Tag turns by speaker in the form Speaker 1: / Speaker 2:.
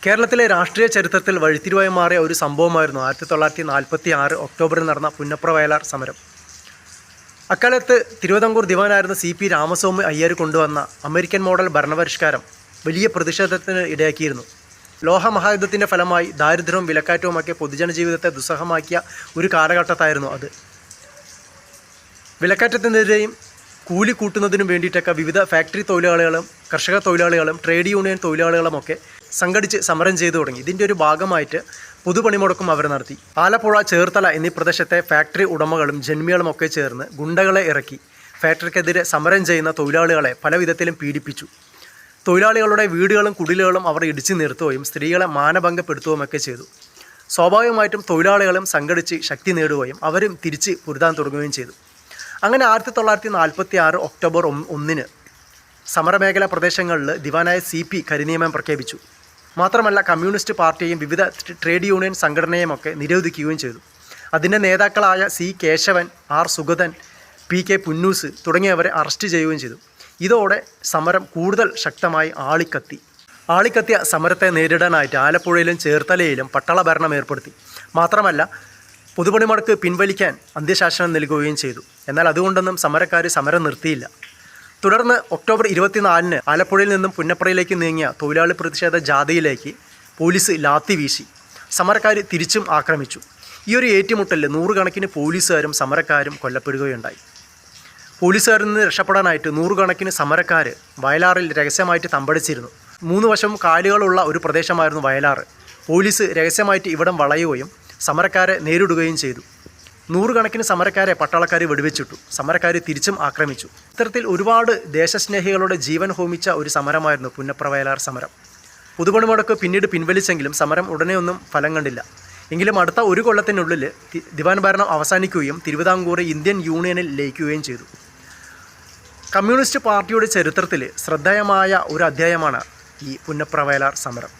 Speaker 1: കേരളത്തിലെ രാഷ്ട്രീയ ചരിത്രത്തിൽ വഴിത്തിരിവായി മാറിയ ഒരു സംഭവമായിരുന്നു 1946 ഒക്ടോബറിൽ നടന്ന പുന്നപ്ര വയലാർ സമരം. അക്കാലത്ത് തിരുവിതാംകൂർ ദിവാനായിരുന്ന CP രാമസ്വാമി അയ്യർ കൊണ്ടുവന്ന അമേരിക്കൻ മോഡൽ ഭരണപരിഷ്കാരം വലിയ പ്രതിഷേധത്തിന് ഇടയാക്കിയിരുന്നു. ലോഹമഹായുദ്ധത്തിൻ്റെ ഫലമായി ദാരിദ്ര്യവും വിലക്കയറ്റവുമൊക്കെ പൊതുജന ജീവിതത്തെ ദുസ്സഹമാക്കിയ ഒരു കാലഘട്ടത്തായിരുന്നു അത്. വിലക്കയറ്റത്തിനെതിരെയും കൂലി കൂട്ടുന്നതിനും വേണ്ടിയിട്ടൊക്കെ വിവിധ ഫാക്ടറി തൊഴിലാളികളും കർഷക തൊഴിലാളികളും ട്രേഡ് യൂണിയൻ തൊഴിലാളികളുമൊക്കെ സംഘടിച്ച് സമരം ചെയ്തു തുടങ്ങി. ഇതിൻ്റെ ഒരു ഭാഗമായിട്ട് പൊതുപണിമുടക്കും അവർ നടത്തി. ആലപ്പുഴ, ചേർത്തല എന്നീ പ്രദേശത്തെ ഫാക്ടറി ഉടമകളും ജന്മികളുമൊക്കെ ചേർന്ന് ഗുണ്ടകളെ ഇറക്കി ഫാക്ടറിക്കെതിരെ സമരം ചെയ്യുന്ന തൊഴിലാളികളെ പല വിധത്തിലും പീഡിപ്പിച്ചു. തൊഴിലാളികളുടെ വീടുകളും കുടിലുകളും അവർ ഇടിച്ചു നിർത്തുകയും സ്ത്രീകളെ മാനഭംഗപ്പെടുത്തുകയുമൊക്കെ ചെയ്തു. സ്വാഭാവികമായിട്ടും തൊഴിലാളികളും സംഘടിച്ച് ശക്തി നേടുകയും അവരും തിരിച്ച് പൊരുതാൻ തുടങ്ങുകയും ചെയ്തു. അങ്ങനെ 1946 ഒക്ടോബർ 1 സമരമേഖലാ പ്രദേശങ്ങളിൽ ദിവാനായ CP കരിനിയമം പ്രഖ്യാപിച്ചു. മാത്രമല്ല കമ്മ്യൂണിസ്റ്റ് പാർട്ടിയെയും വിവിധ ട്രേഡ് യൂണിയൻ സംഘടനയുമൊക്കെ നിരോധിക്കുകയും ചെയ്തു. അതിൻ്റെ നേതാക്കളായ C. Keshavan, R. Sugathan, PK Punnoose തുടങ്ങിയവരെ അറസ്റ്റ് ചെയ്യുകയും ചെയ്തു. ഇതോടെ സമരം കൂടുതൽ ശക്തമായി ആളിക്കത്തിയ സമരത്തെ നേരിടാനായിട്ട് ആലപ്പുഴയിലും ചേർത്തലയിലും പട്ടാള ഭരണം ഏർപ്പെടുത്തി. മാത്രമല്ല പൊതുപണിമുടക്ക് പിൻവലിക്കാൻ അന്ത്യശാസനം നൽകുകയും ചെയ്തു. എന്നാൽ അതുകൊണ്ടൊന്നും സമരക്കാർ സമരം നിർത്തിയില്ല. തുടർന്ന് ഒക്ടോബർ 24 ആലപ്പുഴയിൽ നിന്നും പുന്നപ്രയിലേക്ക് നീങ്ങിയ തൊഴിലാളി പ്രതിഷേധ ജാഥയിലേക്ക് പോലീസ് ലാത്തി വീശി. സമരക്കാർ തിരിച്ചും ആക്രമിച്ചു. ഈ ഒരു ഏറ്റുമുട്ടലിൽ 100 കണക്കിന് പോലീസുകാരും സമരക്കാരും കൊല്ലപ്പെടുകയുണ്ടായി. പോലീസുകാരിൽ നിന്ന് രക്ഷപ്പെടാനായിട്ട് 100 കണക്കിന് സമരക്കാർ വയലാറിൽ രഹസ്യമായിട്ട് തമ്പടിച്ചിരുന്നു. 3 വശവും കാലുകളുള്ള ഒരു പ്രദേശമായിരുന്നു വയലാർ. പോലീസ് രഹസ്യമായിട്ട് ഇവിടം വളയുകയും സമരക്കാരെ നേരിടുകയും ചെയ്തു. 100 കണക്കിന് സമരക്കാരെ പട്ടാളക്കാർ വെടിവെച്ചിട്ടു. സമരക്കാർ തിരിച്ചും ആക്രമിച്ചു. ഇത്തരത്തിൽ ഒരുപാട് ദേശസ്നേഹികളുടെ ജീവൻ ഹോമിച്ച ഒരു സമരമായിരുന്നു പുന്നപ്ര വയലാർ സമരം. പൊതുപണിമുടക്ക് പിന്നീട് പിൻവലിച്ചെങ്കിലും സമരം ഉടനെ ഒന്നും ഫലം കണ്ടില്ല. എങ്കിലും അടുത്ത ഒരു കൊല്ലത്തിനുള്ളിൽ ദിവാൻ ഭരണം അവസാനിക്കുകയും തിരുവിതാംകൂർ ഇന്ത്യൻ യൂണിയനിൽ ലയിക്കുകയും ചെയ്തു. കമ്മ്യൂണിസ്റ്റ് പാർട്ടിയുടെ ചരിത്രത്തിൽ ശ്രദ്ധേയമായ ഒരു അധ്യായമാണ് ഈ പുന്നപ്ര വയലാർ സമരം.